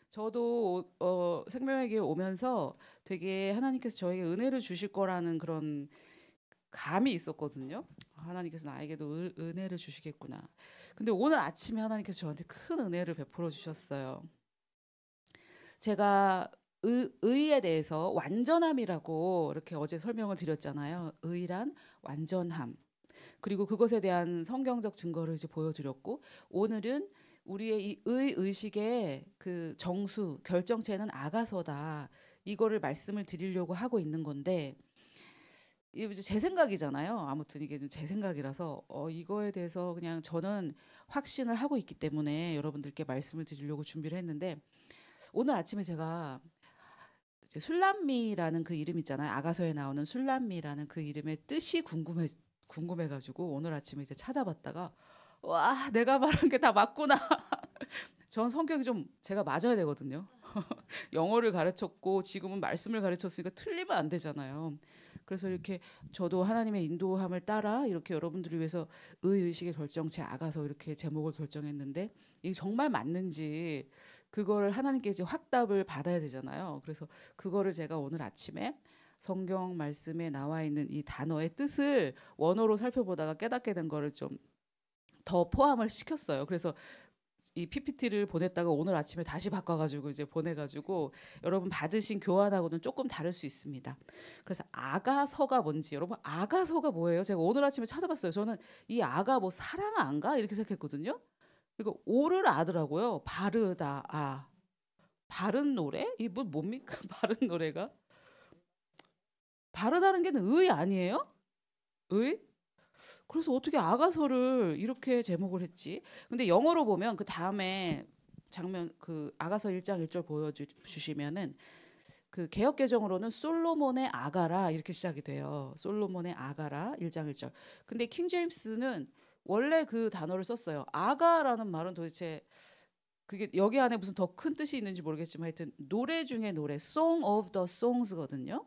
저도 생명에게 오면서 되게 하나님께서 저에게 은혜를 주실 거라는 그런 감이 있었거든요. 하나님께서 나에게도 은혜를 주시겠구나. 근데 오늘 아침에 하나님께서 저한테 큰 은혜를 베풀어 주셨어요. 제가 의에 대해서 완전함이라고 이렇게 어제 설명을 드렸잖아요. 의란 완전함. 그리고 그것에 대한 성경적 증거를 이제 보여드렸고, 오늘은 우리의 이 의식의 그 정수 결정체는 아가서다, 이거를 말씀을 드리려고 하고 있는 건데, 이게 이제 제 생각이잖아요. 아무튼 이게 좀 제 생각이라서 이거에 대해서 그냥 저는 확신을 하고 있기 때문에 여러분들께 말씀을 드리려고 준비를 했는데, 오늘 아침에 제가 이제 술람미라는 그 이름 있잖아요. 아가서에 나오는 술람미라는 그 이름의 뜻이 궁금해가지고 오늘 아침에 이제 찾아봤다가, 와, 내가 말한 게 다 맞구나. 전 성격이 좀 제가 맞아야 되거든요. 영어를 가르쳤고 지금은 말씀을 가르쳤으니까 틀리면 안 되잖아요. 그래서 이렇게 저도 하나님의 인도함을 따라 이렇게 여러분들을 위해서 의식의 결정체 아가서 이렇게 제목을 결정했는데, 이게 정말 맞는지 그거를 하나님께 이제 확답을 받아야 되잖아요. 그래서 그거를 제가 오늘 아침에 성경 말씀에 나와 있는 이 단어의 뜻을 원어로 살펴보다가 깨닫게 된 거를 좀 더 포함을 시켰어요. 그래서 이 PPT를 보냈다가 오늘 아침에 다시 바꿔가지고 이제 보내가지고, 여러분 받으신 교환하고는 조금 다를 수 있습니다. 그래서 아가서가 뭔지, 여러분 아가서가 뭐예요? 제가 오늘 아침에 찾아봤어요. 저는 이 아가 뭐 사랑 안가 이렇게 생각했거든요. 그리고 오를 아더라고요. 바르다 아, 바른 노래? 이게 뭐 뭡니까? 바른 노래가 바르다는 게 의 아니에요? 의? 그래서 어떻게 아가서를 이렇게 제목을 했지? 근데 영어로 보면 그 다음에 장면, 그 아가서 1장 1절 보여주시면은 그 개역 개정으로는 솔로몬의 아가라 이렇게 시작이 돼요. 솔로몬의 아가라 1장 1절. 근데 킹 제임스는 원래 그 단어를 썼어요. 아가라는 말은 도대체 그게 여기 안에 무슨 더 큰 뜻이 있는지 모르겠지만 하여튼 노래 중에 노래, Song of the Songs거든요.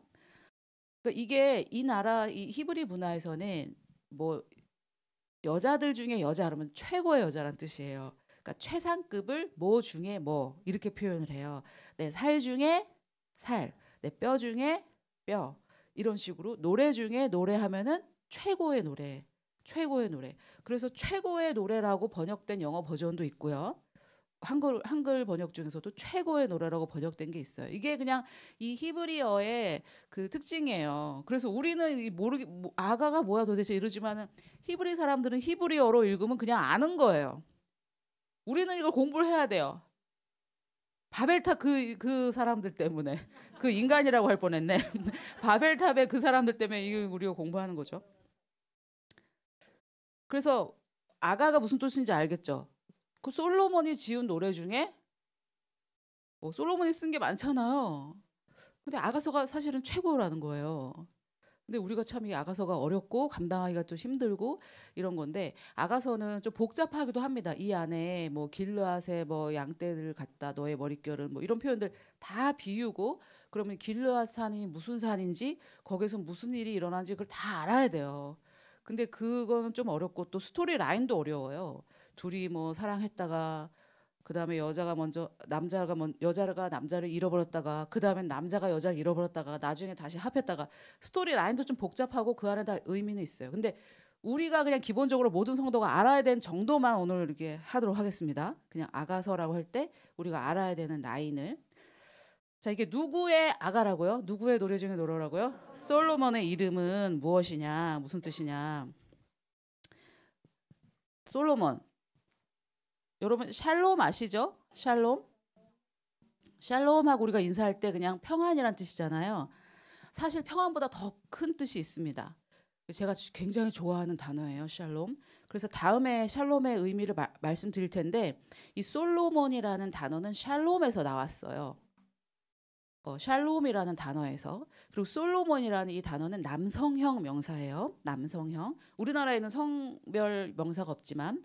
그러니까 이게 이 나라 이 히브리 문화에서는 뭐 여자들 중에 여자 그러면 최고의 여자란 뜻이에요. 그러니까 최상급을 뭐 중에 뭐 이렇게 표현을 해요. 내 살 중에 살, 내 뼈 중에 뼈, 이런 식으로 노래 중에 노래하면은 최고의 노래, 최고의 노래. 그래서 최고의 노래라고 번역된 영어 버전도 있고요. 한글 번역 중에서도 최고의 노래라고 번역된 게 있어요. 이게 그냥 이 히브리어의 그 특징이에요. 그래서 우리는 아가가 뭐야 도대체 이러지만은 히브리 사람들은 히브리어로 읽으면 그냥 아는 거예요. 우리는 이걸 공부를 해야 돼요. 바벨탑 그 사람들 때문에 그 인간이라고 할 뻔했네. 바벨탑의 그 사람들 때문에 이거 우리가 공부하는 거죠. 그래서 아가가 무슨 뜻인지 알겠죠? 그 솔로몬이 지은 노래 중에 뭐 솔로몬이 쓴 게 많잖아요. 근데 아가서가 사실은 최고라는 거예요. 근데 우리가 참 이 아가서가 어렵고 감당하기가 또 힘들고 이런 건데, 아가서는 좀 복잡하기도 합니다. 이 안에 뭐 길르앗의 뭐 양떼를 갖다 너의 머릿결은 뭐 이런 표현들 다 비유고, 그러면 길르앗 산이 무슨 산인지 거기서 무슨 일이 일어난지 그걸 다 알아야 돼요. 근데 그거는 좀 어렵고 또 스토리 라인도 어려워요. 둘이 뭐 사랑했다가 그다음에 여자가 남자를 잃어버렸다가 그다음엔 남자가 여자를 잃어버렸다가 나중에 다시 합했다가, 스토리 라인도 좀 복잡하고 그 안에 다 의미는 있어요. 근데 우리가 그냥 기본적으로 모든 성도가 알아야 되는 정도만 오늘 이렇게 하도록 하겠습니다. 그냥 아가서라고 할 때 우리가 알아야 되는 라인을. 자, 이게 누구의 아가라고요? 누구의 노래 중에 노래라고요? 솔로몬의 이름은 무엇이냐? 무슨 뜻이냐? 솔로몬. 여러분 샬롬 아시죠? 샬롬? 샬롬하고 우리가 인사할 때 그냥 평안이란 뜻이잖아요. 사실 평안보다 더 큰 뜻이 있습니다. 제가 굉장히 좋아하는 단어예요, 샬롬. 그래서 다음에 샬롬의 의미를 말씀드릴 텐데, 이 솔로몬이라는 단어는 샬롬에서 나왔어요. 샬롬이라는 단어에서. 그리고 솔로몬이라는 이 단어는 남성형 명사예요. 남성형. 우리나라에는 성별 명사가 없지만,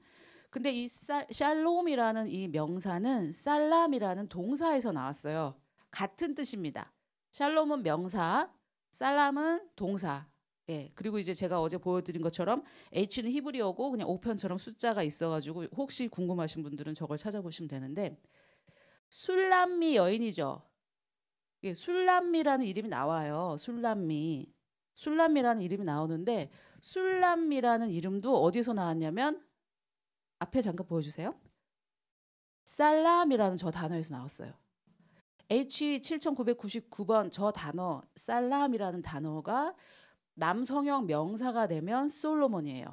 근데 이 샬롬이라는 이 명사는 살람이라는 동사에서 나왔어요. 같은 뜻입니다. 샬롬은 명사, 살람은 동사. 예. 그리고 이제 제가 어제 보여드린 것처럼 H는 히브리어고 그냥 5편처럼 숫자가 있어가지고 혹시 궁금하신 분들은 저걸 찾아보시면 되는데, 술람미 여인이죠. 예, 술람미라는 이름이 나와요. 술람미라는 이름이 나오는데 술람미라는 이름도 어디서 나왔냐면 앞에 잠깐 보여주세요. 살람이라는 저 단어에서 나왔어요. H7999번 저 단어 살람이라는 단어가 남성형 명사가 되면 솔로몬이에요.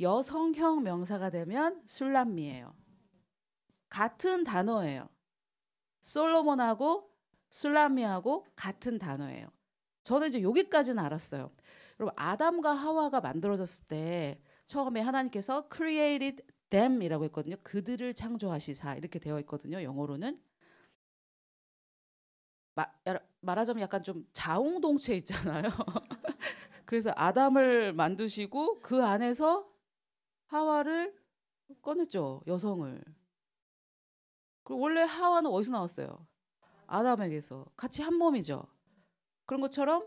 여성형 명사가 되면 술람미예요. 같은 단어예요. 솔로몬하고 술람미하고 같은 단어예요. 저는 이제 여기까지는 알았어요. 여러분 아담과 하와가 만들어졌을 때 처음에 하나님께서 created them이라고 했거든요. 그들을 창조하시사 이렇게 되어 있거든요. 영어로는. 말하자면 약간 좀 자웅동체 있잖아요. 그래서 아담을 만드시고 그 안에서 하와를 꺼냈죠. 여성을. 그리고 원래 하와는 어디서 나왔어요? 아담에게서. 같이 한 몸이죠. 그런 것처럼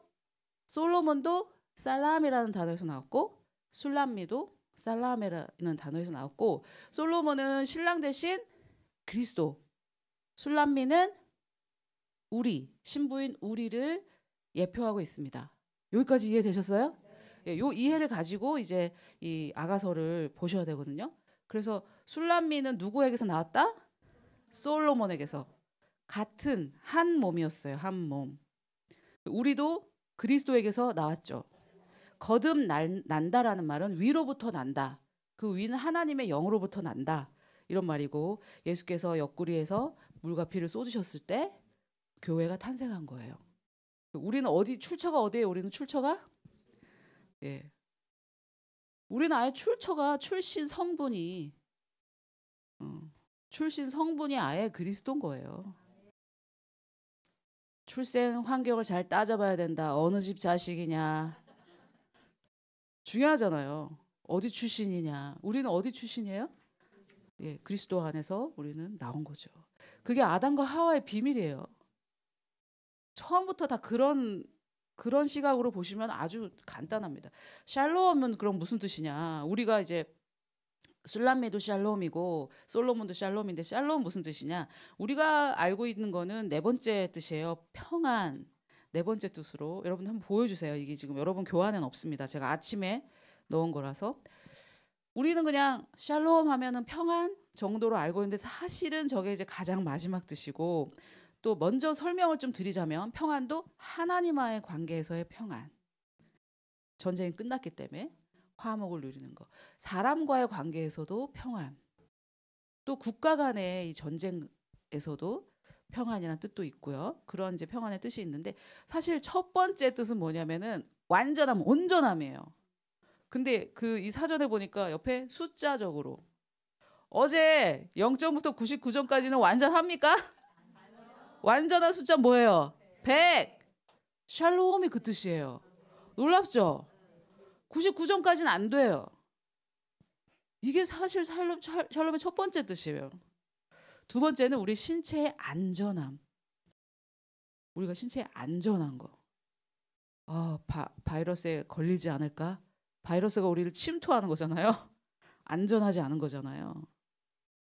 솔로몬도 살람이라는 단어에서 나왔고 술람미도 살람이라는 단어에서 나왔고 솔로몬은 신랑 대신 그리스도, 술람미는 우리, 신부인 우리를 예표하고 있습니다. 여기까지 이해되셨어요? 예, 요 이해를 가지고 이제 이 아가서를 보셔야 되거든요. 그래서 술람미는 누구에게서 나왔다? 솔로몬에게서. 같은 한 몸이었어요. 한 몸. 우리도 그리스도에게서 나왔죠. 난다라는 말은 위로부터 난다. 그 위는 하나님의 영으로부터 난다. 이런 말이고 예수께서 옆구리에서 물과 피를 쏟으셨을 때 교회가 탄생한 거예요. 우리는 출처가 어디예요? 우리는 출처가? 예. 우리는 아예 출신 성분이 아예 그리스도인 거예요. 출생 환경을 잘 따져봐야 된다. 어느 집 자식이냐. 중요하잖아요. 어디 출신이냐. 우리는 어디 출신이에요? 예, 그리스도 안에서 우리는 나온 거죠. 그게 아담과 하와의 비밀이에요. 처음부터 다 그런 시각으로 보시면 아주 간단합니다. 샬롬은 그럼 무슨 뜻이냐? 우리가 이제 술람미도 샬롬이고 솔로몬도 샬롬인데 샬롬 무슨 뜻이냐? 우리가 알고 있는 거는 네 번째 뜻이에요. 평안. 네 번째 뜻으로 여러분 한번 보여주세요. 이게 지금 여러분 교환은 없습니다. 제가 아침에 넣은 거라서 우리는 그냥 샬롬 하면은 평안 정도로 알고 있는데 사실은 저게 이제 가장 마지막 뜻이고 또 먼저 설명을 좀 드리자면 평안도 하나님과의 관계에서의 평안. 전쟁이 끝났기 때문에 화목을 누리는 거. 사람과의 관계에서도 평안. 또 국가 간의 이 전쟁에서도 평안이라는 뜻도 있고요. 그런 이제 평안의 뜻이 있는데 사실 첫 번째 뜻은 뭐냐면은 완전함, 온전함이에요. 근데 이 사전에 보니까 옆에 숫자적으로 어제 0점부터 99점까지는 완전합니까? 완전한 숫자 뭐예요? 100. 샬롬이 그 뜻이에요. 놀랍죠? 99점까지는 안 돼요. 이게 사실 샬롬의 첫 번째 뜻이에요. 두 번째는 우리 신체의 안전함. 우리가 신체에 안전한 거. 바이러스에 걸리지 않을까? 바이러스가 우리를 침투하는 거잖아요. 안전하지 않은 거잖아요.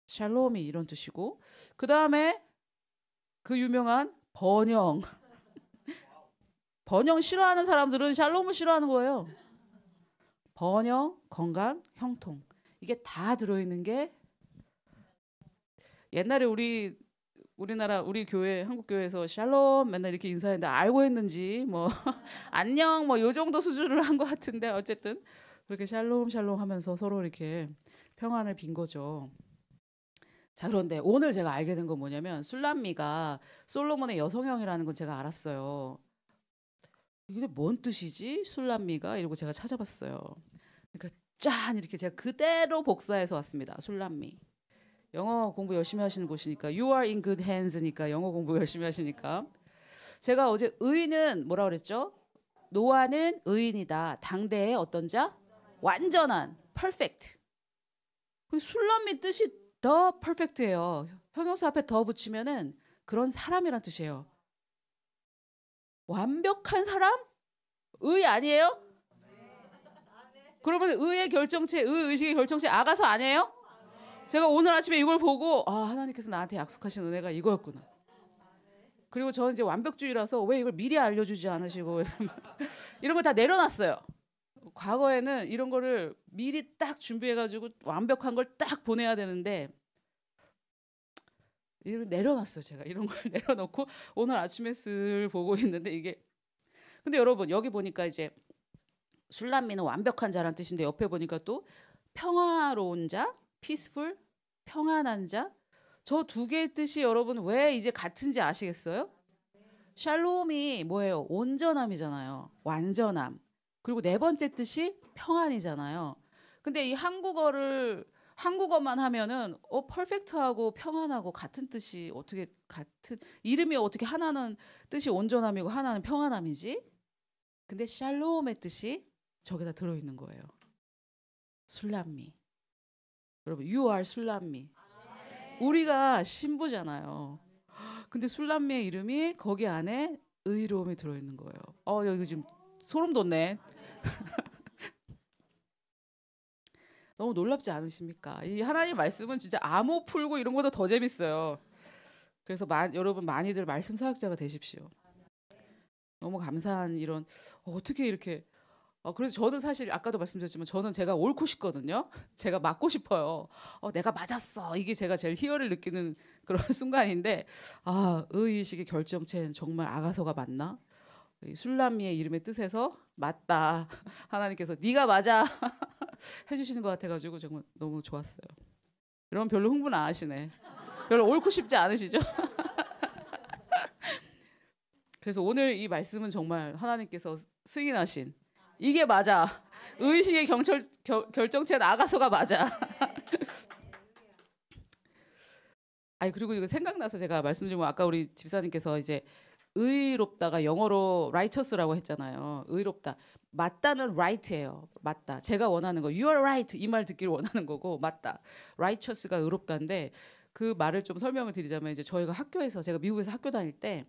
샬롬이 이런 뜻이고 그 다음에 그 유명한 번영. 번영 싫어하는 사람들은 샬롬을 싫어하는 거예요. 번영, 건강, 형통. 이게 다 들어있는 게 옛날에 우리나라 우리 교회 한국 교회에서 샬롬 맨날 이렇게 인사했는데 알고 했는지 뭐 안녕 뭐 요 정도 수준을 한 것 같은데 어쨌든 그렇게 샬롬 하면서 서로 이렇게 평안을 빈 거죠. 자 그런데 오늘 제가 알게 된 건 뭐냐면 술람미가 솔로몬의 여성형이라는 건 제가 알았어요. 이게 뭔 뜻이지? 술람미가 이러고 제가 찾아봤어요. 그러니까 짠 이렇게 제가 그대로 복사해서 왔습니다. 술람미. 영어 공부 열심히 하시는 곳이니까 You are in good hands니까 영어 공부 열심히 하시니까 제가 어제 의인은 뭐라 그랬죠? 노아는 의인이다. 당대의 어떤 자? 완전한 perfect. 술람미 뜻이 더 perfect예요. 형용사 앞에 더 붙이면은 그런 사람이란 뜻이에요. 완벽한 사람? 의 아니에요? 그러면 의의 결정체, 의식의 결정체 아가서 아니에요? 제가 오늘 아침에 이걸 보고 하나님께서 나한테 약속하신 은혜가 이거였구나. 그리고 저는 이제 완벽주의라서 왜 이걸 미리 알려주지 않으시고 이런 걸 다 내려놨어요. 과거에는 이런 거를 미리 딱 준비해가지고 완벽한 걸 딱 보내야 되는데 이걸 내려놨어요. 제가 이런 걸 내려놓고 오늘 아침에 슬 보고 있는데 이게 근데 여러분 여기 보니까 이제 술람미는 완벽한 자란 뜻인데 옆에 보니까 또 평화로운 자, peaceful, 평안한 자. 저 두 개의 뜻이 여러분 왜 이제 같은지 아시겠어요? 샬롬이 뭐예요? 온전함이잖아요. 완전함. 그리고 네 번째 뜻이 평안이잖아요. 근데 이 한국어만 하면은 퍼펙트하고 평안하고 같은 뜻이 어떻게 같은 이름이 어떻게 하나는 뜻이 온전함이고 하나는 평안함이지? 근데 샬롬의 뜻이 저기다 들어 있는 거예요. 술람미. 여러분, you are 술람미. 우리가 신부잖아요. 근데 술람미의 이름이 거기 안에 의로움이 들어 있는 거예요. 여기 지금 소름 돋네. 너무 놀랍지 않으십니까? 이 하나님 말씀은 진짜 암호 풀고 이런 것보다 더 재밌어요. 그래서 여러분 많이들 말씀 사역자가 되십시오. 너무 감사한 이런 어떻게 이렇게 그래서 저는 사실 아까도 말씀드렸지만 저는 제가 옳고 싶거든요. 제가 맞고 싶어요. 내가 맞았어. 이게 제가 제일 희열을 느끼는 그런 순간인데 의의식의 결정체는 정말 아가서가 맞나? 술람미의 이름의 뜻에서 맞다. 하나님께서 네가 맞아 해주시는 것 같아가지고 정말 너무 좋았어요. 여러분 별로 흥분 안 하시네. 별로 옳고 싶지 않으시죠? 그래서 오늘 이 말씀은 정말 하나님께서 승인하신 이게 맞아. 의식의 결정체는 아가서가 맞아. 그리고 이거 생각나서 제가 말씀드리면 아까 우리 집사님께서 이제 의롭다가 영어로 righteous라고 했잖아요. 의롭다. 맞다는 right예요. 맞다. 제가 원하는 거 you are right 이 말 듣기를 원하는 거고 맞다. righteous가 의롭다인데 그 말을 좀 설명을 드리자면 이제 저희가 학교에서 제가 미국에서 학교 다닐 때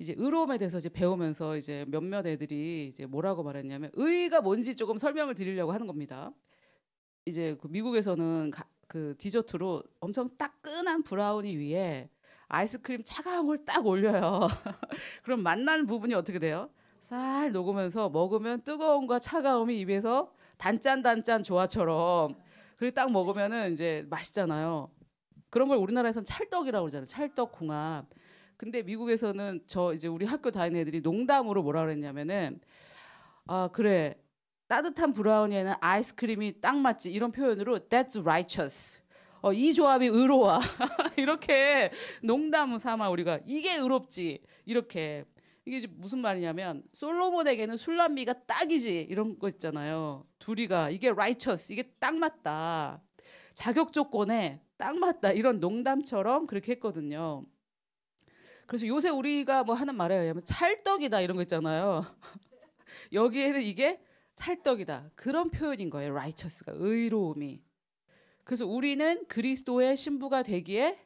이제 의로움에 대해서 이제 배우면서 이제 몇몇 애들이 이제 뭐라고 말했냐면 의가 뭔지 조금 설명을 드리려고 하는 겁니다. 이제 그 미국에서는 그 디저트로 엄청 따끈한 브라우니 위에 아이스크림 차가운 걸 딱 올려요. 그럼 맛나는 부분이 어떻게 돼요? 살 녹으면서 먹으면 뜨거움과 차가움이 입에서 단짠 조화처럼 그리고 딱 먹으면은 이제 맛있잖아요. 그런 걸 우리나라에서는 찰떡이라고 그러잖아요. 찰떡궁합. 근데 미국에서는 이제 우리 학교 다니는 애들이 농담으로 뭐라 그랬냐면은 그래 따뜻한 브라우니에는 아이스크림이 딱 맞지 이런 표현으로 that's righteous. 이 조합이 의로워. 이렇게 농담 삼아 우리가 이게 의롭지 이렇게 이게 이제 무슨 말이냐면 솔로몬에게는 술람미가 딱이지 이런 거 있잖아요. 둘이가 이게 righteous 이게 딱 맞다. 자격 조건에 딱 맞다 이런 농담처럼 그렇게 했거든요. 그래서 요새 우리가 뭐 하는 말에 의하면 찰떡이다 이런 거 있잖아요. 여기에는 이게 찰떡이다. 그런 표현인 거예요. righteous가 의로움이. 그래서 우리는 그리스도의 신부가 되기에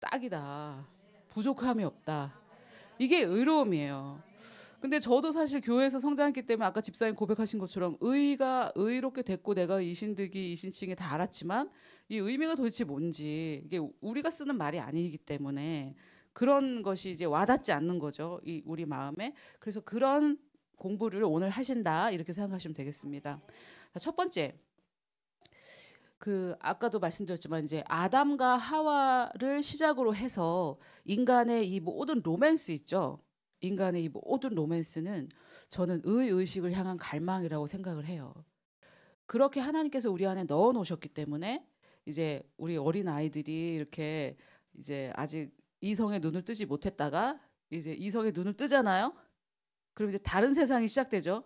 딱이다. 부족함이 없다. 이게 의로움이에요. 근데 저도 사실 교회에서 성장했기 때문에 아까 집사님 고백하신 것처럼 의가 의롭게 됐고 내가 이신득이 이신칭에 다 알았지만 이 의미가 도대체 뭔지 이게 우리가 쓰는 말이 아니기 때문에 그런 것이 이제 와닿지 않는 거죠. 우리 마음에. 그래서 그런 공부를 오늘 하신다 이렇게 생각하시면 되겠습니다. 첫 번째 아까도 말씀드렸지만 이제 아담과 하와를 시작으로 해서 인간의 이 모든 로맨스 있죠. 인간의 이 모든 로맨스는 저는 의식을 향한 갈망이라고 생각을 해요. 그렇게 하나님께서 우리 안에 넣어 놓으셨기 때문에 이제 우리 어린 아이들이 이렇게 이제 아직 이성의 눈을 뜨지 못했다가 이제 이성의 눈을 뜨잖아요. 그럼 이제 다른 세상이 시작되죠.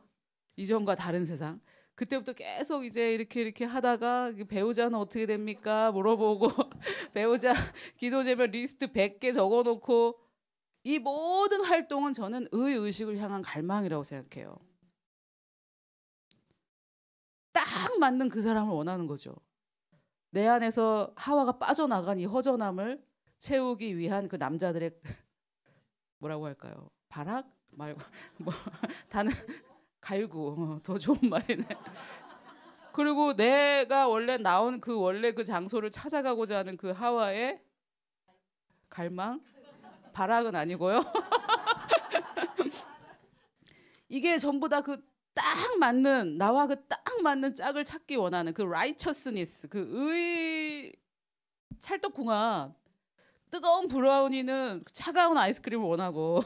이전과 다른 세상. 그때부터 계속 이제 이렇게 하다가 배우자는 어떻게 됩니까? 물어보고 배우자 기도 제목 리스트 100개 적어놓고 이 모든 활동은 저는 의식을 향한 갈망이라고 생각해요. 딱 맞는 그 사람을 원하는 거죠. 내 안에서 하와가 빠져나간 이 허전함을 채우기 위한 그 남자들의 뭐라고 할까요? 발악 말고 뭐 다른 갈구. 더 좋은 말이네. 그리고 내가 원래 나온 그 원래 그 장소를 찾아가고자 하는 그 하와의 갈망, 발악은 아니고요. 이게 전부 다 그 딱 맞는 나와 그 딱 맞는 짝을 찾기 원하는 그 righteousness, 그 의 찰떡궁합. 뜨거운 브라우니는 차가운 아이스크림을 원하고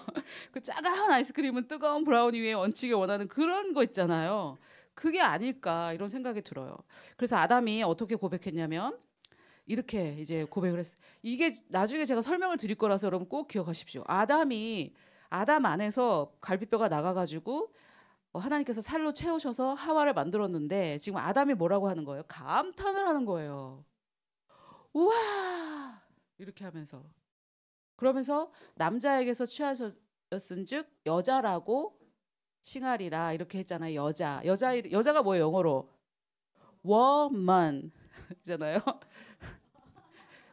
그 차가운 아이스크림은 뜨거운 브라우니 위에 얹히길 원하는 그런 거 있잖아요. 그게 아닐까 이런 생각이 들어요. 그래서 아담이 어떻게 고백했냐면 이렇게 이제 고백을 했어요. 이게 나중에 제가 설명을 드릴 거라서 여러분 꼭 기억하십시오. 아담 안에서 갈비뼈가 나가가지고 하나님께서 살로 채우셔서 하와를 만들었는데 지금 아담이 뭐라고 하는 거예요? 감탄을 하는 거예요. 우와 이렇게 하면서 그러면서 남자에게서 취하셨은즉 여자라고 칭하리라 이렇게 했잖아요. 여자가 뭐예요? 영어로 woman 잖아요.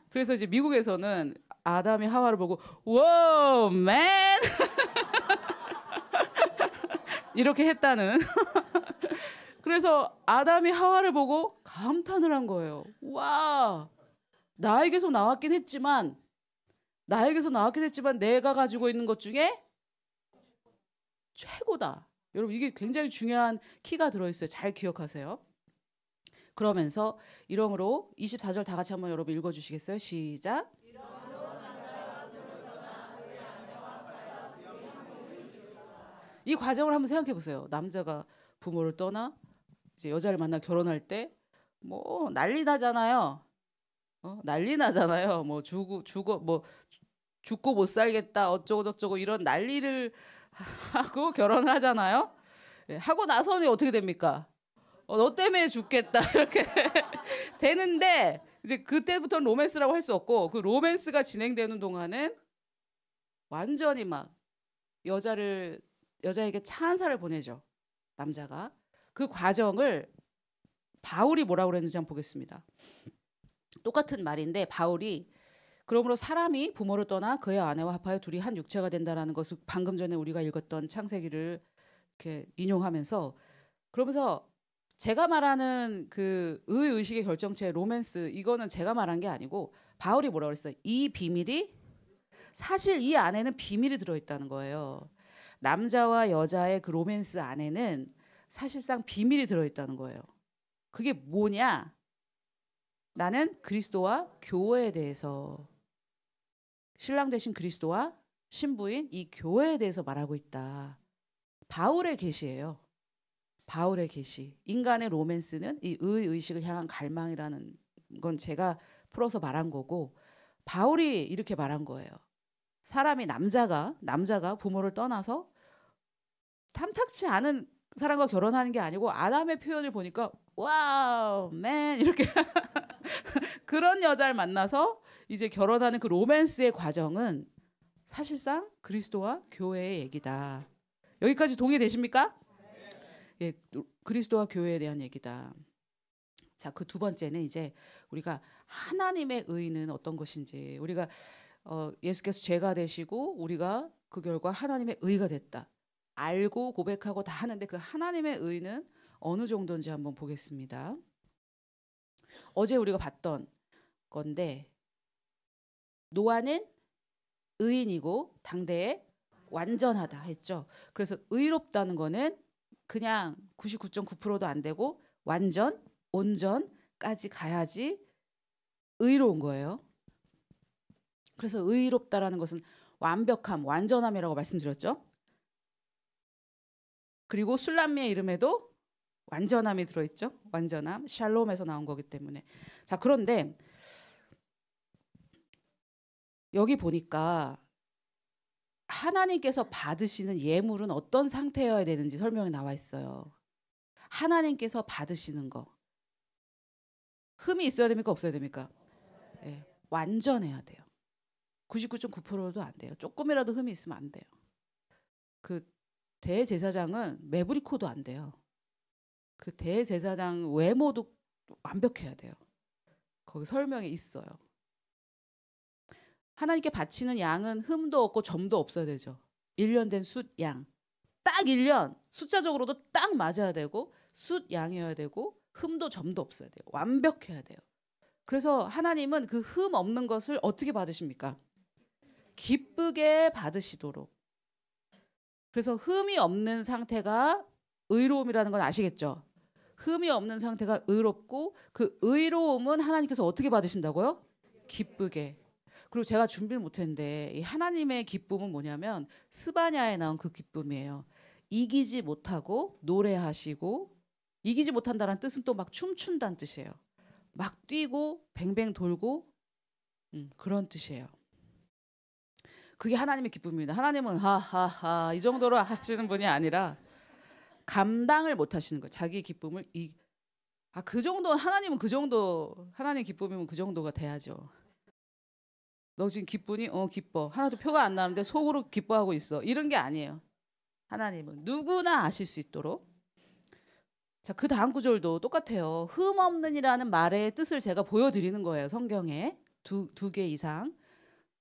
그래서 이제 미국에서는 아담이 하와를 보고 woman 이렇게 했다는. 그래서 아담이 하와를 보고 감탄을 한 거예요. 와, 나에게서 나왔긴 했지만 내가 가지고 있는 것 중에 최고다. 여러분 이게 굉장히 중요한 키가 들어있어요. 잘 기억하세요. 그러면서 이러므로 24절 다 같이 한번 여러분 읽어주시겠어요? 시작. 이 과정을 한번 생각해 보세요. 남자가 부모를 떠나 이제 여자를 만나 결혼할 때 뭐 난리 나잖아요. 난리 나잖아요. 뭐 죽고 못 살겠다 어쩌고 저쩌고 이런 난리를 하고 결혼을 하잖아요. 예, 하고 나서는 어떻게 됩니까? 너 때문에 죽겠다 이렇게 되는데 이제 그때부터는 로맨스라고 할 수 없고 그 로맨스가 진행되는 동안은 완전히 막 여자에게 찬사를 보내죠. 남자가. 그 과정을 바울이 뭐라고 그랬는지 한번 보겠습니다. 똑같은 말인데 바울이 그러므로 사람이 부모를 떠나 그의 아내와 합하여 둘이 한 육체가 된다라는 것을 방금 전에 우리가 읽었던 창세기를 이렇게 인용하면서 그러면서 제가 말하는 그 의식의 결정체 로맨스 이거는 제가 말한 게 아니고 바울이 뭐라고 그랬어요? 이 비밀이 사실 이 안에는 비밀이 들어있다는 거예요. 남자와 여자의 그 로맨스 안에는 사실상 비밀이 들어있다는 거예요. 그게 뭐냐? 나는 그리스도와 교회에 대해서 신랑 되신 그리스도와 신부인 이 교회에 대해서 말하고 있다. 바울의 계시예요. 바울의 계시. 인간의 로맨스는 이 의식을 향한 갈망이라는 건 제가 풀어서 말한 거고 바울이 이렇게 말한 거예요. 사람이 남자가 부모를 떠나서 탐탁치 않은 사람과 결혼하는 게 아니고 아담의 표현을 보니까 와우 맨 이렇게 그런 여자를 만나서 이제 결혼하는 그 로맨스의 과정은 사실상 그리스도와 교회의 얘기다. 여기까지 동의되십니까? 예, 그리스도와 교회에 대한 얘기다. 자, 그 두 번째는 이제 우리가 하나님의 의는 어떤 것인지 우리가 예수께서 죄가 되시고 우리가 그 결과 하나님의 의가 됐다. 알고 고백하고 다 하는데 그 하나님의 의는 어느 정도인지 한번 보겠습니다. 어제 우리가 봤던 건데 노아는 의인이고 당대에 완전하다 했죠. 그래서 의롭다는 거는 그냥 99.9%도 안 되고 완전, 온전까지 가야지 의로운 거예요. 그래서 의롭다라는 것은 완벽함, 완전함이라고 말씀드렸죠. 그리고 술람미의 이름에도 완전함이 들어있죠. 완전함, 샬롬에서 나온 거기 때문에. 자, 그런데 여기 보니까 하나님께서 받으시는 예물은 어떤 상태여야 되는지 설명이 나와 있어요. 하나님께서 받으시는 거. 흠이 있어야 됩니까? 없어야 됩니까? 네, 완전해야 돼요. 99.9%도 안 돼요. 조금이라도 흠이 있으면 안 돼요. 그 대제사장은 매부리코도 안 돼요. 그 대제사장 외모도 완벽해야 돼요. 거기 설명이 있어요. 하나님께 바치는 양은 흠도 없고 점도 없어야 되죠. 1년 된 숫 양. 딱 1년 숫자적으로도 딱 맞아야 되고 숫 양이어야 되고 흠도 점도 없어야 돼요. 완벽해야 돼요. 그래서 하나님은 그 흠 없는 것을 어떻게 받으십니까? 기쁘게 받으시도록. 그래서 흠이 없는 상태가 의로움이라는 건 아시겠죠? 흠이 없는 상태가 의롭고 그 의로움은 하나님께서 어떻게 받으신다고요? 기쁘게. 그리고 제가 준비를 못했는데 이 하나님의 기쁨은 뭐냐면 스바냐에 나온 그 기쁨이에요. 이기지 못하고 노래하시고, 이기지 못한다는 뜻은 또 막 춤춘다는 뜻이에요. 막 뛰고 뱅뱅 돌고 그런 뜻이에요. 그게 하나님의 기쁨입니다. 하나님은 하하하 이 정도로 하시는 분이 아니라 감당을 못 하시는 거예요. 자기 기쁨을 그 정도, 하나님은 그 정도, 하나님 기쁨이면 그 정도가 돼야죠. 너 지금 기쁘니? 기뻐. 하나도 표가 안 나는데 속으로 기뻐하고 있어. 이런 게 아니에요. 하나님은 누구나 아실 수 있도록. 자, 그 다음 구절도 똑같아요. 흠 없는이라는 말의 뜻을 제가 보여드리는 거예요. 성경에 두 개 이상.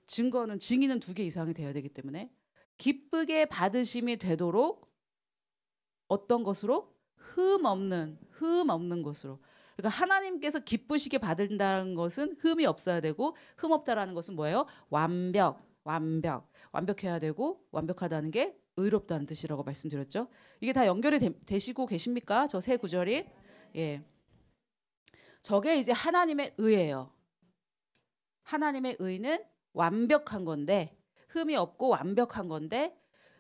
증인은 2개 이상이 되어야 되기 때문에 기쁘게 받으심이 되도록 어떤 것으로? 흠 없는 것으로. 그러니까 하나님께서 기쁘시게 받는다는 것은 흠이 없어야 되고, 흠 없다라는 것은 뭐예요? 완벽해야 되고, 완벽하다는 게 의롭다는 뜻이라고 말씀드렸죠. 이게 다 연결이 되시고 계십니까? 저 세 구절이. 예. 저게 이제 하나님의 의예요. 하나님의 의는 완벽한 건데, 흠이 없고 완벽한 건데,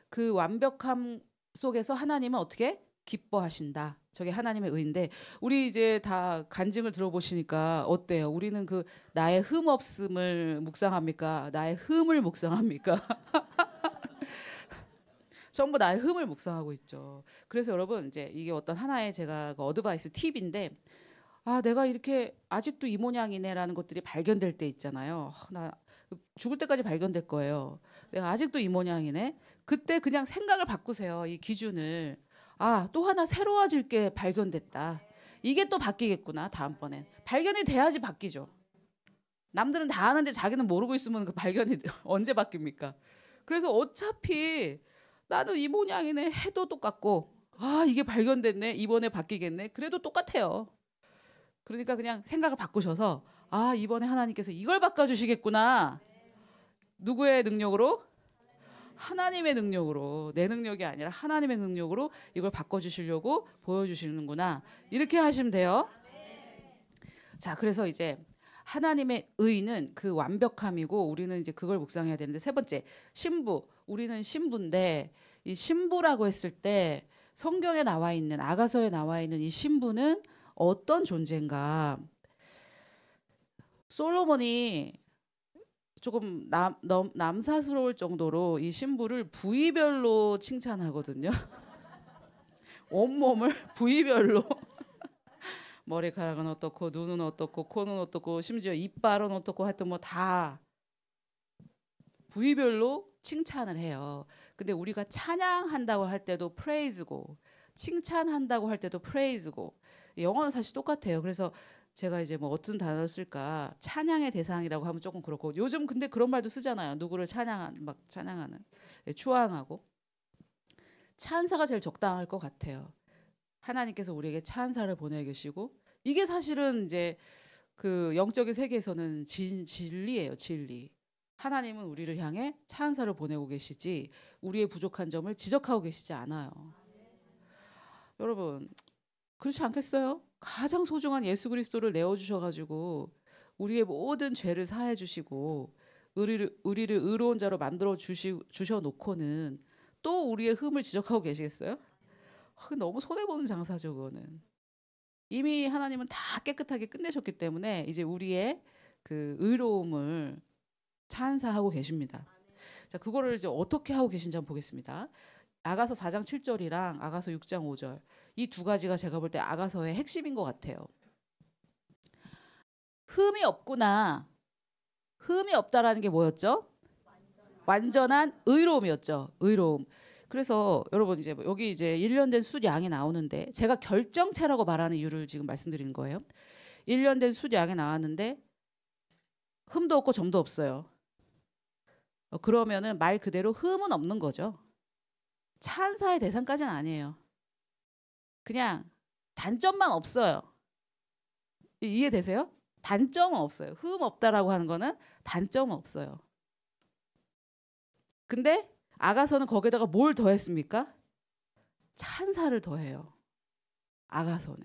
그 완벽함 속에서 하나님은 어떻게 기뻐하신다. 저게 하나님의 의인데, 우리 이제 다 간증을 들어보시니까 어때요? 우리는 그 나의 흠 없음을 묵상합니까? 나의 흠을 묵상합니까? 전부 나의 흠을 묵상하고 있죠. 그래서 여러분, 이제 이게 어떤 하나의 제가 어드바이스 팁인데, 내가 이렇게 아직도 이 모양이네라는 것들이 발견될 때 있잖아요. 나 죽을 때까지 발견될 거예요. 내가 아직도 이 모양이네. 그때 그냥 생각을 바꾸세요. 이 기준을. 또 하나 새로워질 게 발견됐다. 이게 또 바뀌겠구나. 다음번엔. 발견이 돼야지 바뀌죠. 남들은 다 아는데 자기는 모르고 있으면 그 발견이 언제 바뀝니까? 그래서 어차피 나는 이 모양이네 해도 똑같고, 이게 발견됐네. 이번에 바뀌겠네. 그래도 똑같아요. 그러니까 그냥 생각을 바꾸셔서 이번에 하나님께서 이걸 바꿔주시겠구나. 누구의 능력으로? 하나님의 능력으로. 내 능력이 아니라 하나님의 능력으로 이걸 바꿔주시려고 보여주시는구나. 이렇게 하시면 돼요. 자, 그래서 이제 하나님의 의는 그 완벽함이고, 우리는 이제 그걸 묵상해야 되는데, 세 번째, 신부. 우리는 신부인데, 이 신부라고 했을 때 성경에 나와 있는, 아가서에 나와 있는 이 신부는 어떤 존재인가? 솔로몬이 조금 남사스러울 정도로 이 신부를 부위별로 칭찬하거든요. 온몸을 부위별로. 머리카락은 어떻고, 눈은 어떻고, 코는 어떻고, 심지어 이빨은 어떻고, 하여튼 뭐 다 부위별로 칭찬을 해요. 근데 우리가 찬양한다고 할 때도 프레이즈고, 칭찬한다고 할 때도 프레이즈고, 영어는 사실 똑같아요. 그래서 제가 이제 뭐 어떤 단어를 쓸까, 찬양의 대상이라고 하면 조금 그렇고, 요즘 근데 그런 말도 쓰잖아요. 누구를 찬양하는, 추앙하고. 찬사가 제일 적당할 것 같아요. 하나님께서 우리에게 찬사를 보내 계시고, 이게 사실은 이제 그 영적인 세계에서는 진리예요, 진리. 하나님은 우리를 향해 찬사를 보내고 계시지 우리의 부족한 점을 지적하고 계시지 않아요. 여러분, 그렇지 않겠어요? 가장 소중한 예수 그리스도를 내어주셔가지고 우리의 모든 죄를 사해 주시고 우리를 의로운 자로 만들어 주셔놓고는 또 우리의 흠을 지적하고 계시겠어요? 너무 손해보는 장사죠. 그거는 이미 하나님은 다 깨끗하게 끝내셨기 때문에 이제 우리의 그 의로움을 찬사하고 계십니다. 자, 그거를 이제 어떻게 하고 계신지 한번 보겠습니다. 아가서 4장 7절이랑 아가서 6장 5절, 이 두 가지가 제가 볼 때 아가서의 핵심인 것 같아요. 흠이 없구나. 흠이 없다라는 게 뭐였죠? 완전한 의로움이었죠. 의로움. 그래서 여러분, 이제 여기 이제 1년 된 숫 양이 나오는데, 제가 결정체라고 말하는 이유를 지금 말씀드리는 거예요. 1년 된 숫 양이 나왔는데 흠도 없고 점도 없어요. 그러면은 말 그대로 흠은 없는 거죠. 찬사의 대상까지는 아니에요. 그냥 단점만 없어요. 이해되세요? 단점은 없어요. 흠 없다라고 하는 거는 단점은 없어요. 근데 아가서는 거기다가 뭘 더했습니까? 찬사를 더해요. 아가서는.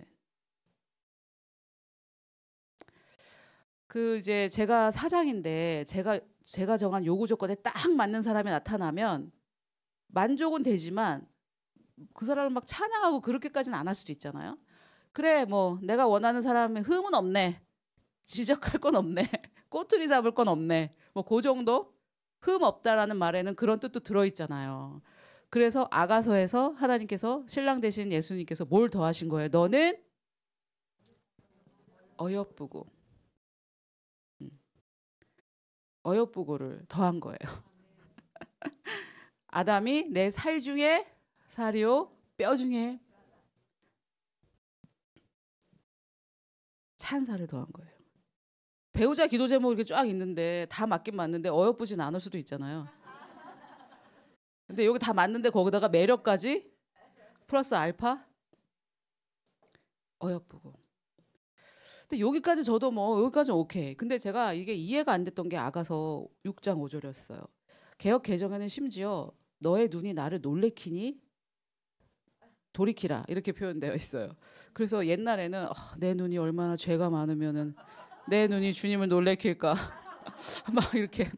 그 이제 제가 사장인데 제가 정한 요구 조건에 딱 맞는 사람이 나타나면 만족은 되지만 그 사람을 막 찬양하고 그렇게까지는 안 할 수도 있잖아요. 그래 뭐 내가 원하는 사람의 흠은 없네. 지적할 건 없네. 꼬투리 잡을 건 없네. 뭐 그 정도? 흠 없다라는 말에는 그런 뜻도 들어있잖아요. 그래서 아가서에서 하나님께서 신랑 되신 예수님께서 뭘 더하신 거예요? 너는 어여쁘고 어여쁘고를 더한 거예요. 아담이 내 살 중에 살이요 뼈 중에 찬사를 더한 거예요. 배우자 기도 제목 이렇게 쫙 있는데 다 맞긴 맞는데 어여쁘진 않을 수도 있잖아요. 근데 여기 다 맞는데 거기다가 매력까지 플러스 알파 어여쁘고. 근데 여기까지 저도 뭐 여기까지 오케이. 근데 제가 이게 이해가 안 됐던 게 아가서 6장 5절이었어요. 개역 개정에는 심지어 너의 눈이 나를 놀래키니 돌이키라 이렇게 표현되어 있어요. 그래서 옛날에는 내 눈이 얼마나 죄가 많으면은 내 눈이 주님을 놀래킬까 막 이렇게.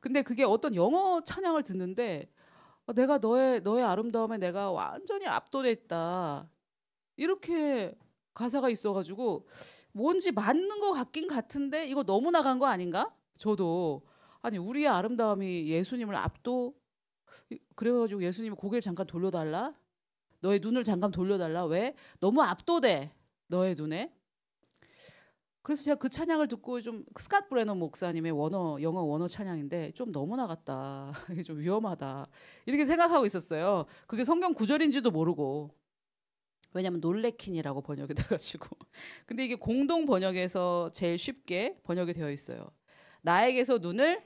근데 그게 어떤 영어 찬양을 듣는데 내가 너의 아름다움에 내가 완전히 압도됐다 이렇게 가사가 있어가지고 뭔지 맞는 것 같긴 같은데 이거 너무 나간 거 아닌가? 저도 아니 우리의 아름다움이 예수님을 압도. 그래가지고 예수님이 고개를 잠깐 돌려달라. 너의 눈을 잠깐 돌려달라. 왜? 너무 압도돼 너의 눈에. 그래서 제가 그 찬양을 듣고 좀 스캇 브레너 목사님의 영어 원어 찬양인데 좀 너무 나갔다. 이게 좀 위험하다. 이렇게 생각하고 있었어요. 그게 성경 구절인지도 모르고. 왜냐면 놀래킨이라고 번역이 돼가지고. 근데 이게 공동 번역에서 제일 쉽게 번역이 되어 있어요. 나에게서 눈을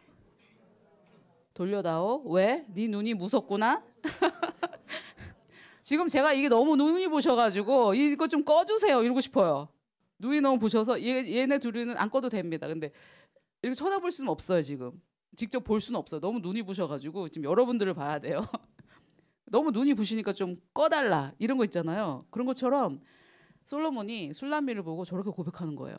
돌려다오. 왜? 네 눈이 무섭구나. 지금 제가 이게 너무 눈이 부셔가지고 이거 좀 꺼주세요 이러고 싶어요. 눈이 너무 부셔서 얘네 둘이는 안 꺼도 됩니다. 근데 이렇게 쳐다볼 수는 없어요 지금. 직접 볼 수는 없어요. 너무 눈이 부셔가지고 지금 여러분들을 봐야 돼요. 너무 눈이 부시니까 좀 꺼달라 이런 거 있잖아요. 그런 것처럼 솔로몬이 술람미를 보고 저렇게 고백하는 거예요.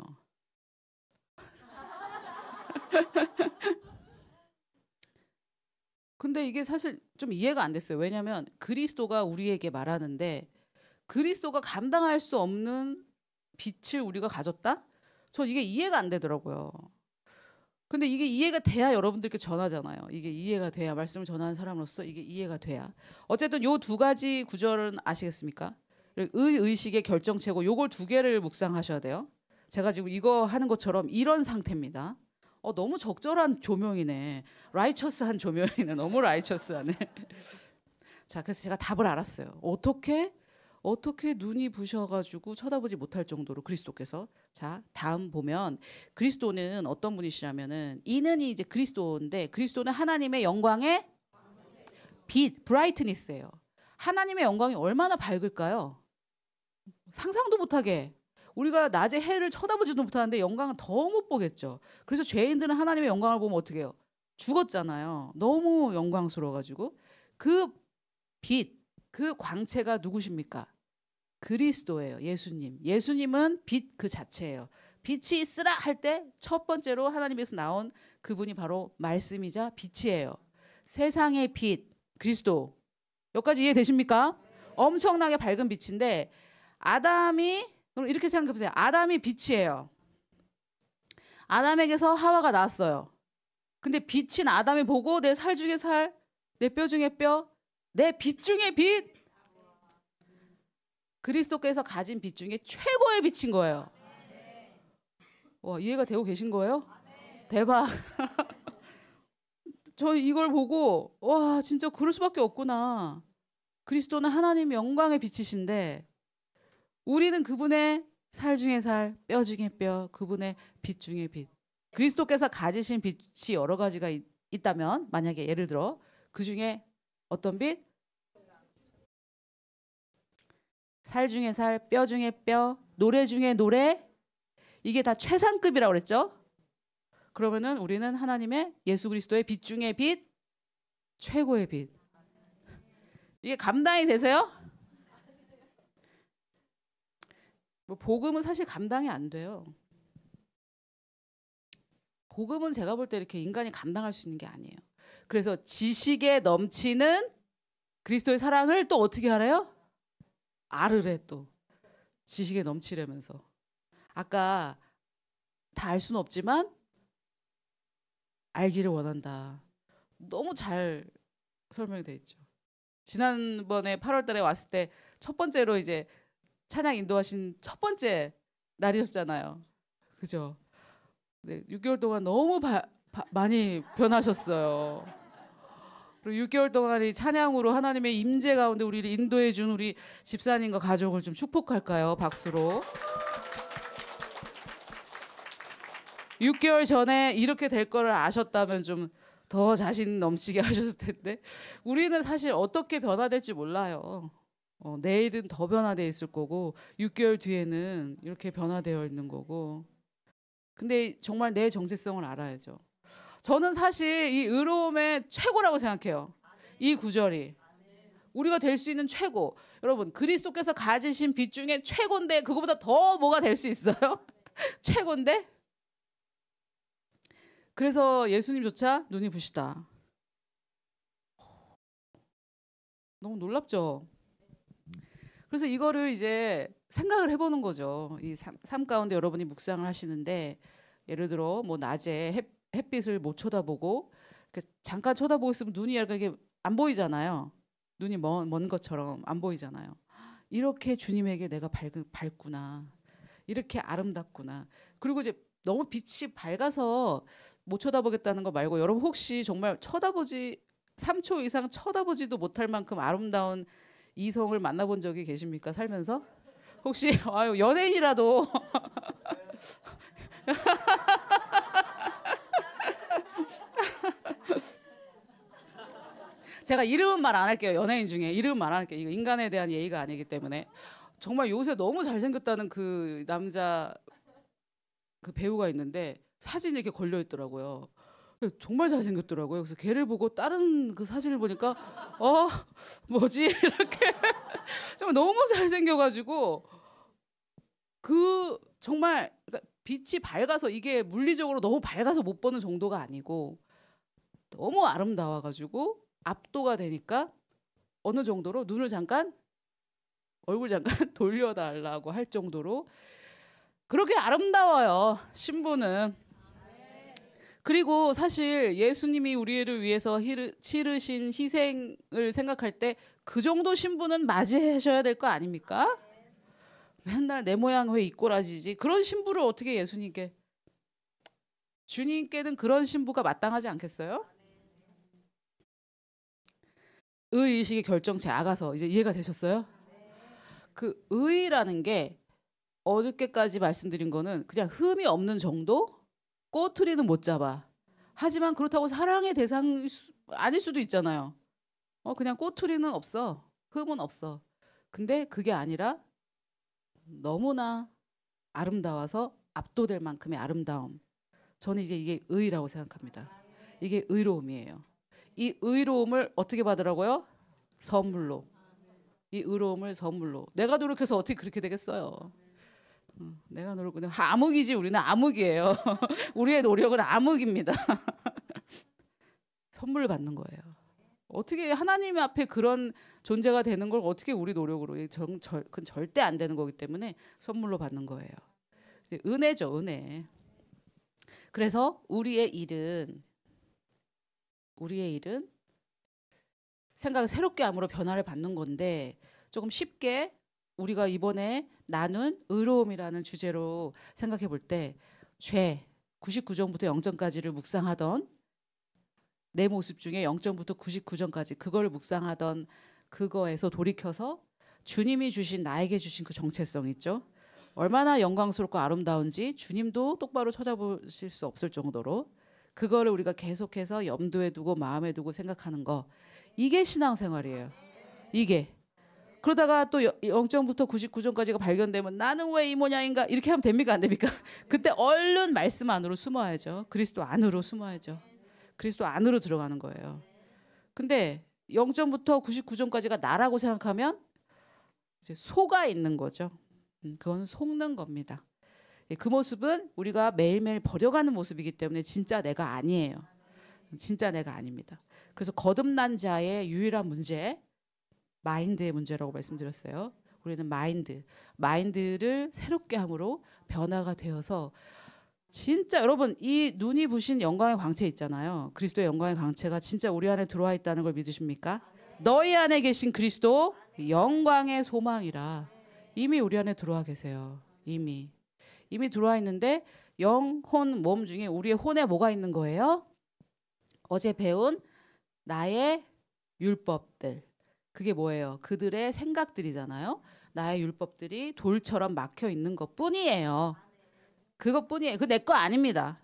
근데 이게 사실 좀 이해가 안 됐어요. 왜냐하면 그리스도가 우리에게 말하는데 그리스도가 감당할 수 없는 빛을 우리가 가졌다? 전 이게 이해가 안 되더라고요. 근데 이게 이해가 돼야 여러분들께 전하잖아요. 이게 이해가 돼야 말씀을 전하는 사람으로서 이게 이해가 돼야. 어쨌든 요 두 가지 구절은 아시겠습니까? 의식의 결정체고 요걸 두 개를 묵상하셔야 돼요. 제가 지금 이거 하는 것처럼 이런 상태입니다. 너무 적절한 조명이네. 라이처스한 조명이네. 너무 라이처스하네. 자, 그래서 제가 답을 알았어요. 어떻게 눈이 부셔가지고 쳐다보지 못할 정도로 그리스도께서. 자, 다음 보면 그리스도는 어떤 분이시냐면은 이는 이제 그리스도인데 그리스도는 하나님의 영광의 빛, 브라이트니스예요. 하나님의 영광이 얼마나 밝을까요? 상상도 못하게. 우리가 낮에 해를 쳐다보지도 못하는데 영광은 더 못 보겠죠. 그래서 죄인들은 하나님의 영광을 보면 어떻게 해요? 죽었잖아요. 너무 영광스러워가지고. 그 빛, 그 광채가 누구십니까? 그리스도예요. 예수님. 예수님은 빛 그 자체예요. 빛이 있으라 할 때 첫 번째로 하나님에서 나온 그분이 바로 말씀이자 빛이에요. 세상의 빛, 그리스도. 여기까지 이해되십니까? 엄청나게 밝은 빛인데 아담이 이렇게 생각해 보세요. 아담이 빛이에요. 아담에게서 하와가 나왔어요. 근데 빛인 아담이 보고 내 살 중에 살, 내 뼈 중에 뼈, 내 빛 중에 빛. 그리스도께서 가진 빛 중에 최고의 빛인 거예요. 와, 이해가 되고 계신 거예요? 대박. 저 이걸 보고 와 진짜 그럴 수밖에 없구나. 그리스도는 하나님 영광의 빛이신데 우리는 그분의 살 중에 살, 뼈 중에 뼈, 그분의 빛 중에 빛. 그리스도께서 가지신 빛이 여러 가지가 있다면 만약에 예를 들어 그 중에 어떤 빛? 살 중에 살, 뼈 중에 뼈, 노래 중에 노래, 이게 다 최상급이라고 그랬죠? 그러면은 우리는 하나님의 예수 그리스도의 빛 중에 빛, 최고의 빛. 이게 감당이 되세요? 뭐 복음은 사실 감당이 안 돼요. 복음은 제가 볼 때 이렇게 인간이 감당할 수 있는 게 아니에요. 그래서 지식에 넘치는 그리스도의 사랑을 또 어떻게 하래요? 알으래 또. 지식에 넘치려면서. 아까 다 알 수는 없지만 알기를 원한다. 너무 잘 설명이 돼 있죠. 지난번에 8월 달에 왔을 때 첫 번째로 이제 찬양 인도하신 첫 번째 날이었잖아요. 그죠? 네, 6개월 동안 너무 많이 변하셨어요. 그리고 6개월 동안 이 찬양으로 하나님의 임재 가운데 우리를 인도해 준 우리 집사님과 가족을 좀 축복할까요? 박수로. 6개월 전에 이렇게 될 거를 아셨다면 좀 더 자신 넘치게 하셨을 텐데 우리는 사실 어떻게 변화될지 몰라요. 내일은 더 변화되어 있을 거고 6개월 뒤에는 이렇게 변화되어 있는 거고. 근데 정말 내 정체성을 알아야죠. 저는 사실 이 의로움의 최고라고 생각해요. 이 구절이. 우리가 될 수 있는 최고. 여러분 그리스도께서 가지신 빛 중에 최고인데 그거보다 더 뭐가 될 수 있어요? 최고인데? 그래서 예수님조차 눈이 부시다. 너무 놀랍죠? 그래서 이거를 이제 생각을 해보는 거죠. 이 삶 가운데 여러분이 묵상을 하시는데 예를 들어 뭐 낮에 햇빛을 못 쳐다보고 이렇게 잠깐 쳐다보고 있으면 눈이 약간 이게 안 보이잖아요. 눈이 먼 것처럼 안 보이잖아요. 이렇게 주님에게 내가 밝구나. 이렇게 아름답구나. 그리고 이제 너무 빛이 밝아서 못 쳐다보겠다는 거 말고 여러분 혹시 정말 3초 이상 쳐다보지도 못할 만큼 아름다운 이성을 만나본 적이 계십니까? 살면서? 혹시 아유 연예인이라도 제가 이름은 말 안 할게요. 연예인 중에 이름 말 안 할게요. 이거 인간에 대한 예의가 아니기 때문에. 정말 요새 너무 잘생겼다는 그 남자 그 배우가 있는데 사진이 이렇게 걸려 있더라고요. 정말 잘생겼더라고요. 그래서 걔를 보고 다른 그 사진을 보니까 뭐지 이렇게 정말 너무 잘생겨가지고 그 정말 그러니까 빛이 밝아서 이게 물리적으로 너무 밝아서 못 보는 정도가 아니고 너무 아름다워가지고 압도가 되니까 어느 정도로 눈을 잠깐 얼굴 잠깐 돌려달라고 할 정도로 그렇게 아름다워요. 신부는. 그리고 사실 예수님이 우리를 위해서 치르신 희생을 생각할 때 그 정도 신부는 맞이하셔야 될 거 아닙니까? 맨날 내 모양 왜 이꼬라지지? 그런 신부를 어떻게 예수님께 주님께는 그런 신부가 마땅하지 않겠어요? 의의식의 결정체 아가서 이제 이해가 되셨어요? 그 의라는 게 어저께까지 말씀드린 거는 그냥 흠이 없는 정도? 꼬투리는 못 잡아. 하지만 그렇다고 사랑의 대상이 아닐 수도 있잖아요. 그냥 꼬투리는 없어. 흠은 없어. 근데 그게 아니라 너무나 아름다워서 압도될 만큼의 아름다움. 저는 이제 이게 의라고 생각합니다. 이게 의로움이에요. 이 의로움을 어떻게 받으라고요? 선물로. 이 의로움을 선물로. 내가 노력해서 어떻게 그렇게 되겠어요? 내가 노력은 암흑이지. 우리는 암흑이에요. 우리의 노력은 암흑입니다. 선물을 받는 거예요. 어떻게 하나님 앞에 그런 존재가 되는 걸 어떻게 우리 노력으로 그건 절대 안 되는 거기 때문에 선물로 받는 거예요. 은혜죠, 은혜. 그래서 우리의 일은 생각을 새롭게 함으로 변화를 받는 건데 조금 쉽게 우리가 이번에 나눈 의로움이라는 주제로 생각해 볼 때 죄 99점부터 0점까지를 묵상하던 내 모습 중에 0점부터 99점까지 그걸 묵상하던 그거에서 돌이켜서 주님이 주신 나에게 주신 그 정체성 있죠. 얼마나 영광스럽고 아름다운지 주님도 똑바로 찾아보실 수 없을 정도로 그거를 우리가 계속해서 염두에 두고 마음에 두고 생각하는 거 이게 신앙생활이에요. 이게 그러다가 또 0점부터 99점까지가 발견되면 나는 왜 이 모양인가 이렇게 하면 됩니까 안 됩니까? 그때 얼른 말씀 안으로 숨어야죠. 그리스도 안으로 숨어야죠. 그리스도 안으로 들어가는 거예요. 근데 0점부터 99점까지가 나라고 생각하면 이제 속아 있는 거죠. 그건 속는 겁니다. 그 모습은 우리가 매일매일 버려가는 모습이기 때문에 진짜 내가 아니에요. 진짜 내가 아닙니다. 그래서 거듭난 자의 유일한 문제, 마인드의 문제라고 말씀드렸어요. 우리는 마인드를 새롭게 함으로 변화가 되어서 진짜 여러분 이 눈이 부신 영광의 광채 있잖아요. 그리스도의 영광의 광채가 진짜 우리 안에 들어와 있다는 걸 믿으십니까? 너희 안에 계신 그리스도 영광의 소망이라. 이미 우리 안에 들어와 계세요. 이미 들어와 있는데 영, 혼, 몸 중에 우리의 혼에 뭐가 있는 거예요? 어제 배운 나의 율법들. 그게 뭐예요? 그들의 생각들이잖아요. 나의 율법들이 돌처럼 막혀 있는 것뿐이에요. 그것뿐이에요. 그 내 거 아닙니다.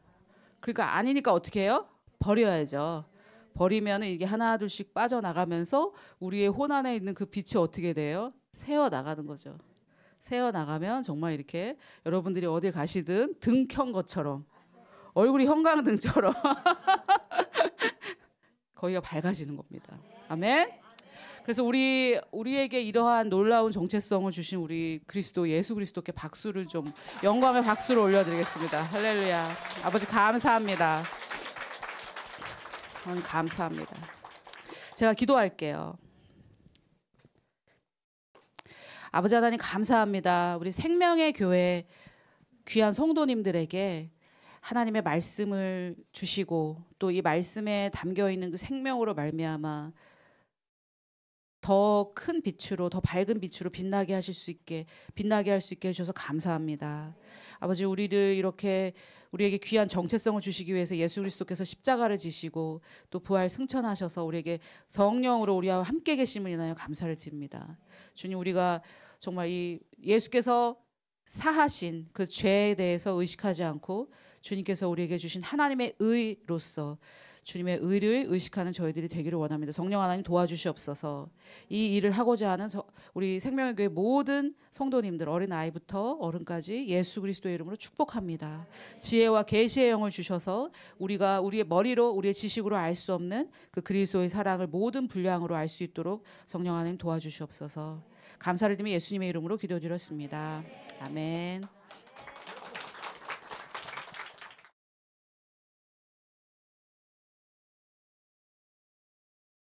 그러니까 아니니까 어떻게 해요? 버려야죠. 버리면 이게 하나 둘씩 빠져나가면서 우리의 혼 안에 있는 그 빛이 어떻게 돼요? 새어 나가는 거죠. 새어 나가면 정말 이렇게 여러분들이 어디 가시든 등 켠 것처럼 얼굴이 형광등처럼 거기가 밝아지는 겁니다. 아멘. 그래서 우리에게 이러한 놀라운 정체성을 주신 우리 그리스도 예수 그리스도께 박수를 좀 영광의 박수를 올려드리겠습니다. 할렐루야. 아버지 감사합니다. 감사합니다. 제가 기도할게요. 아버지 하나님 감사합니다. 우리 생명의 교회 귀한 성도님들에게 하나님의 말씀을 주시고 또 이 말씀에 담겨 있는 그 생명으로 말미암아 더 큰 빛으로 더 밝은 빛으로 빛나게 할 수 있게 해주셔서 감사합니다. 아버지 우리를 이렇게 우리에게 귀한 정체성을 주시기 위해서 예수 그리스도께서 십자가를 지시고 또 부활 승천하셔서 우리에게 성령으로 우리와 함께 계심을 인하여 감사를 드립니다. 주님 우리가 정말 이 예수께서 사하신 그 죄에 대해서 의식하지 않고 주님께서 우리에게 주신 하나님의 의로서 주님의 의를 의식하는 저희들이 되기를 원합니다. 성령 하나님 도와주시옵소서. 이 일을 하고자 하는 우리 생명의 교회 모든 성도님들 어린 아이부터 어른까지 예수 그리스도의 이름으로 축복합니다. 지혜와 계시의 영을 주셔서 우리가 우리의 머리로 우리의 지식으로 알 수 없는 그 그리스도의 사랑을 모든 분량으로 알 수 있도록 성령 하나님 도와주시옵소서. 감사를 드리며 예수님의 이름으로 기도드렸습니다. 아멘.